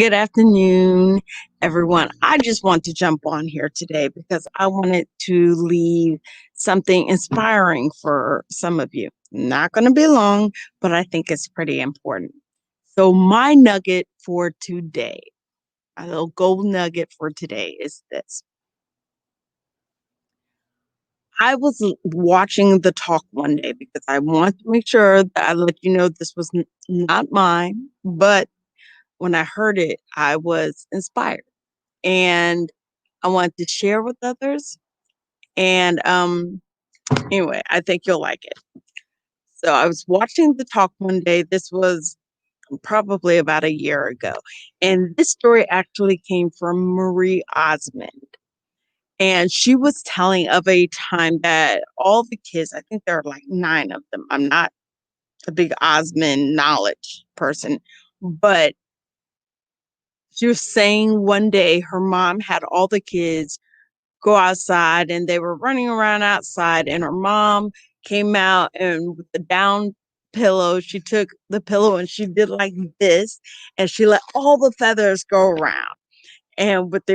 Good afternoon, everyone. I just want to jump on here today because I wanted to leave something inspiring for some of you. Not going to be long, but I think it's pretty important. So, my nugget for today, a little gold nugget for today is this. I was watching the talk one day because I want to make sure that I let you know this was not mine, but when I heard it, I was inspired. And I want to share with others. And anyway, I think you'll like it. So I was watching the talk one day. This was probably about a year ago. And this story actually came from Marie Osmond. And she was telling of a time that all the kids, I think there are like 9 of them. I'm not a big Osmond knowledge person, but she was saying one day her mom had all the kids go outside and they were running around outside and her mom came out and with the down pillow she took the pillow and she did like this and she let all the feathers go around and with the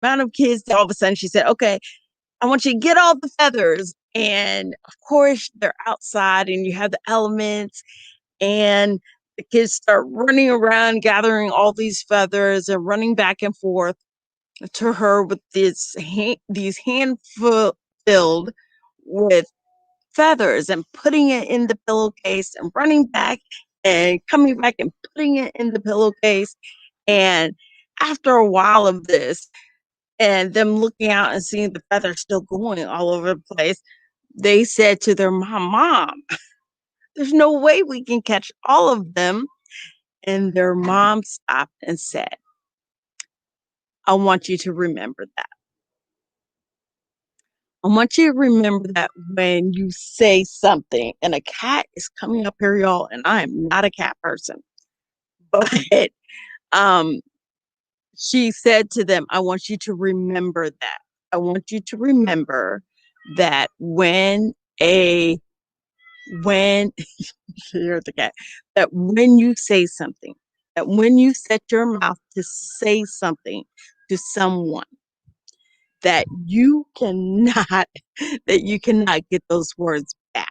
amount of kids all of a sudden she said, okay, I want you to get all the feathers. And of course they're outside and you have the elements and the kids start running around gathering all these feathers and running back and forth to her with these handful filled with feathers and putting it in the pillowcase and running back and coming back and putting it in the pillowcase. And after a while of this and them looking out and seeing the feathers still going all over the place, they said to their mom, there's no way we can catch all of them. And their mom stopped and said, I want you to remember that. I want you to remember that when you say something, and a cat is coming up here, y'all, and I am not a cat person, but um, she said to them, I want you to remember that. I want you to remember that when here's the cat, that when you say something, that when you set your mouth to say something to someone, that you cannot that you cannot get those words back.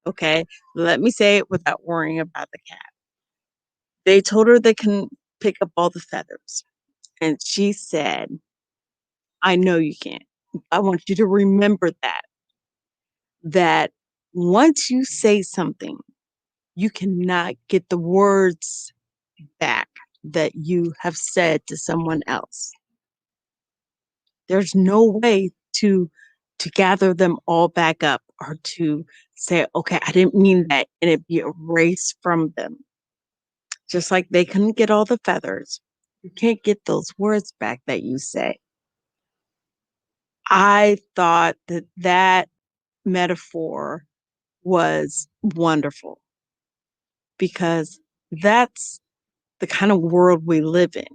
Okay, let me say it without worrying about the cat. They told her they can pick up all the feathers, and she said, I know you can't. I want you to remember that once you say something, you cannot get the words back that you have said to someone else. There's no way to gather them all back up or to say, okay, I didn't mean that, and it be erased from them. Just like they couldn't get all the feathers, you can't get those words back that you say. I thought that that metaphor was wonderful because that's the kind of world we live in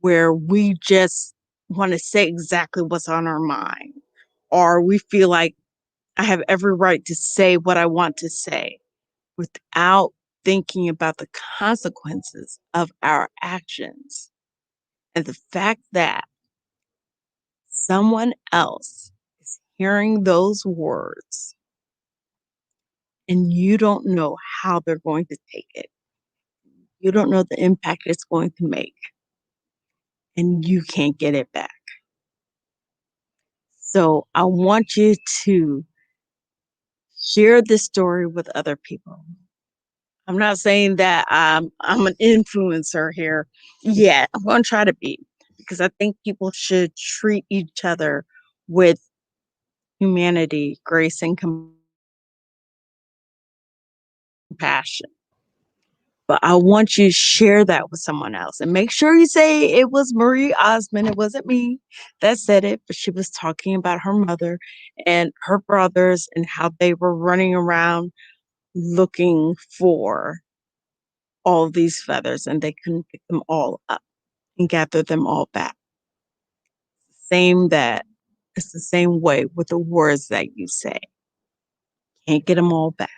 where we just want to say exactly what's on our mind, or we feel like I have every right to say what I want to say without thinking about the consequences of our actions. And the fact that someone else is hearing those words and you don't know how they're going to take it. You don't know the impact it's going to make, and you can't get it back. So I want you to share this story with other people. I'm not saying that I'm an influencer here yet. I'm going to try to be because I think people should treat each other with humanity, grace, and compassion. But I want you to share that with someone else and make sure you say it was Marie Osmond. It wasn't me that said it, but she was talking about her mother and her brothers and how they were running around looking for all these feathers and they couldn't pick them all up and gather them all back. Same that it's the same way with the words that you say. Can't get them all back.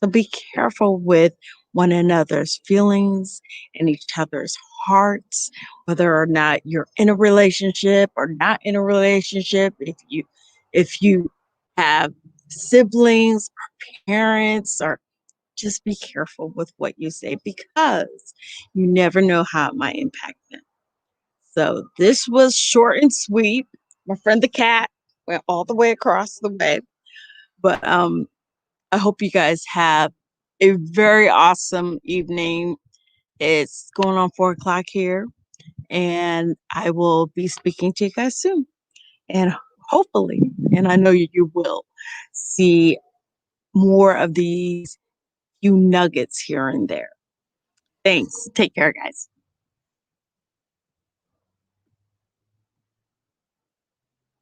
So be careful with one another's feelings and each other's hearts, whether or not you're in a relationship or not in a relationship. If you have siblings or parents, or just be careful with what you say, because you never know how it might impact them. So this was short and sweet. My friend the cat went all the way across the way. But I hope you guys have a very awesome evening. It's going on 4 o'clock here, and I will be speaking to you guys soon. And hopefully, and I know you will, see more of these few nuggets here and there. Thanks. Take care, guys.